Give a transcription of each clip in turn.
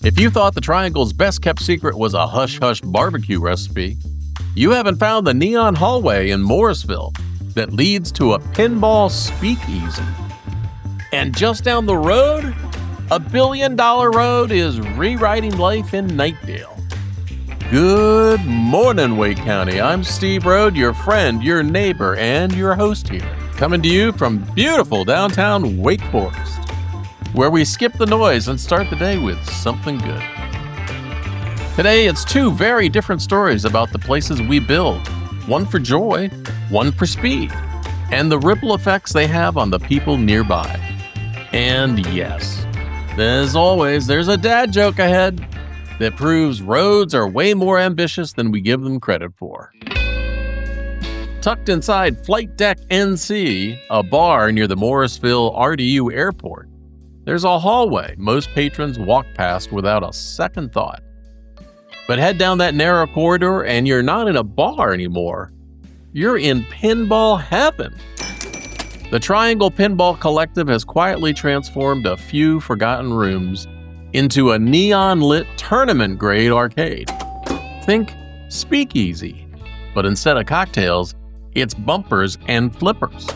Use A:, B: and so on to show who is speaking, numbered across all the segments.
A: If you thought the Triangle's best-kept secret was a hush-hush barbecue recipe, you haven't found the neon hallway in Morrisville that leads to a pinball speakeasy. And just down the road, a $1 billion road is rewriting life in Knightdale. Good morning, Wake County. I'm Steve Rode, your friend, your neighbor, and your host here, coming to you from beautiful downtown Wake Forest, where we skip the noise and start the day with something good. Today, it's two very different stories about the places we build, one for joy, one for speed, and the ripple effects they have on the people nearby. And yes, as always, there's a dad joke ahead that proves roads are way more ambitious than we give them credit for. Tucked inside Flight Deck NC, a bar near the Morrisville RDU airport, there's a hallway most patrons walk past without a second thought. But head down that narrow corridor and you're not in a bar anymore. You're in pinball heaven. The Triangle Pinball Collective has quietly transformed a few forgotten rooms into a neon-lit tournament-grade arcade. Think Speakeasy, but instead of cocktails, it's bumpers and flippers.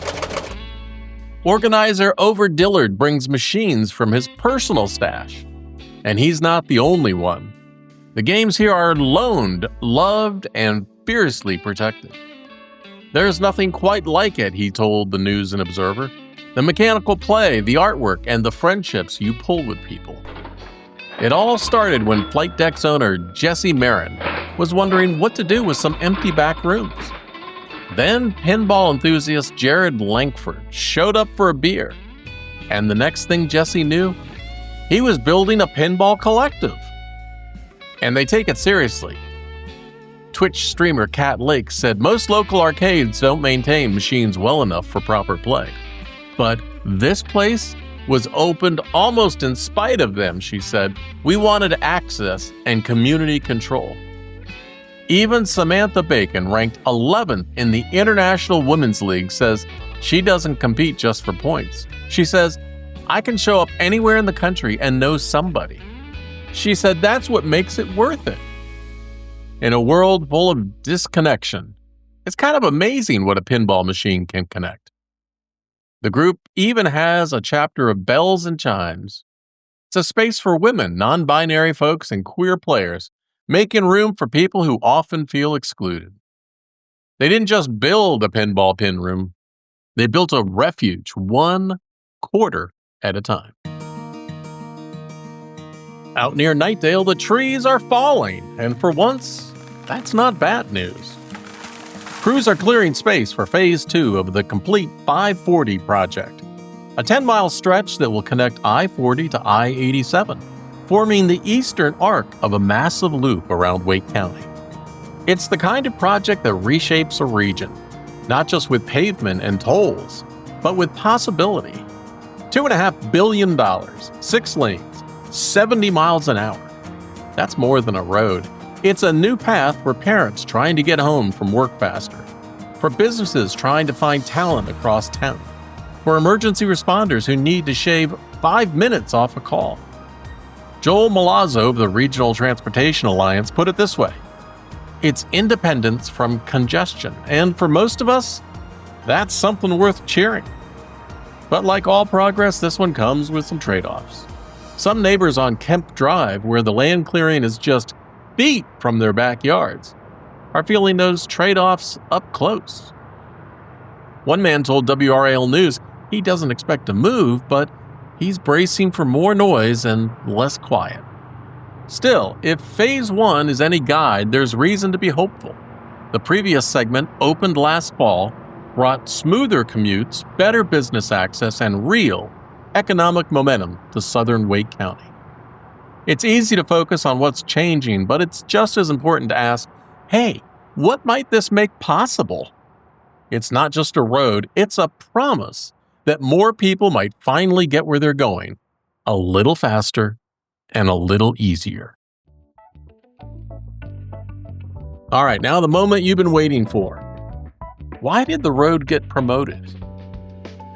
A: Organizer Over Dillard brings machines from his personal stash, and he's not the only one. The games here are loaned, loved, and fiercely protected. There's nothing quite like it, he told the News and Observer. The mechanical play, the artwork, and the friendships you pull with people. It all started when Flight Deck's owner, Jesse Marin, was wondering what to do with some empty back rooms. Then pinball enthusiast Jared Langford showed up for a beer. And the next thing Jesse knew, he was building a pinball collective. And they take it seriously. Twitch streamer Cat Lake said most local arcades don't maintain machines well enough for proper play. But this place was opened almost in spite of them, she said. We wanted access and community control. Even Samantha Bacon, ranked 11th in the International Women's League, says she doesn't compete just for points. She says, I can show up anywhere in the country and know somebody. She said that's what makes it worth it. In a world full of disconnection, it's kind of amazing what a pinball machine can connect. The group even has a chapter of Bells and Chimes. It's a space for women, non-binary folks, and queer players, making room for people who often feel excluded. They didn't just build a pinball pin room, they built a refuge, 1 quarter at a time. Out near Knightdale, the trees are falling, and for once, that's not bad news. Crews are clearing space for Phase 2 of the complete 540 project, a 10-mile stretch that will connect I-40 to I-87, forming the eastern arc of a massive loop around Wake County. It's the kind of project that reshapes a region, not just with pavement and tolls, but with possibility. $2.5 billion, 6 lanes, 70 miles an hour. That's more than a road. It's a new path for parents trying to get home from work faster, for businesses trying to find talent across town, for emergency responders who need to shave 5 minutes off a call. Joel Malazzo of the Regional Transportation Alliance put it this way: it's independence from congestion, and for most of us, that's something worth cheering. But like all progress, this one comes with some trade-offs. Some neighbors on Kemp Drive, where the land clearing is just feet from their backyards, are feeling those trade-offs up close. One man told WRAL News he doesn't expect to move, but he's bracing for more noise and less quiet. Still, if Phase 1 is any guide, there's reason to be hopeful. The previous segment, opened last fall, brought smoother commutes, better business access, and real economic momentum to southern Wake County. It's easy to focus on what's changing, but it's just as important to ask, hey, what might this make possible? It's not just a road, it's a promise that more people might finally get where they're going, a little faster and a little easier. All right, now the moment you've been waiting for. Why did the road get promoted?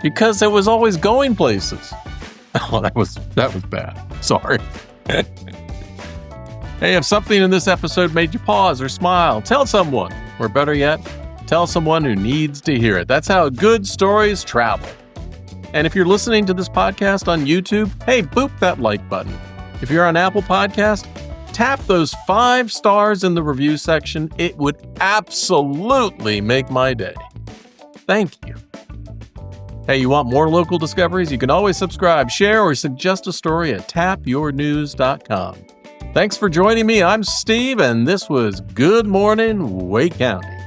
A: Because it was always going places. Oh, that was bad. Sorry. Hey, if something in this episode made you pause or smile, tell someone, or better yet, tell someone who needs to hear it. That's how good stories travel. And if you're listening to this podcast on YouTube, hey, boop that like button. If you're on Apple Podcast, tap those 5 stars in the review section. It would absolutely make my day. Thank you. Hey, you want more local discoveries? You can always subscribe, share, or suggest a story at tapyournews.com. Thanks for joining me. I'm Steve, and this was Good Morning, Wake County.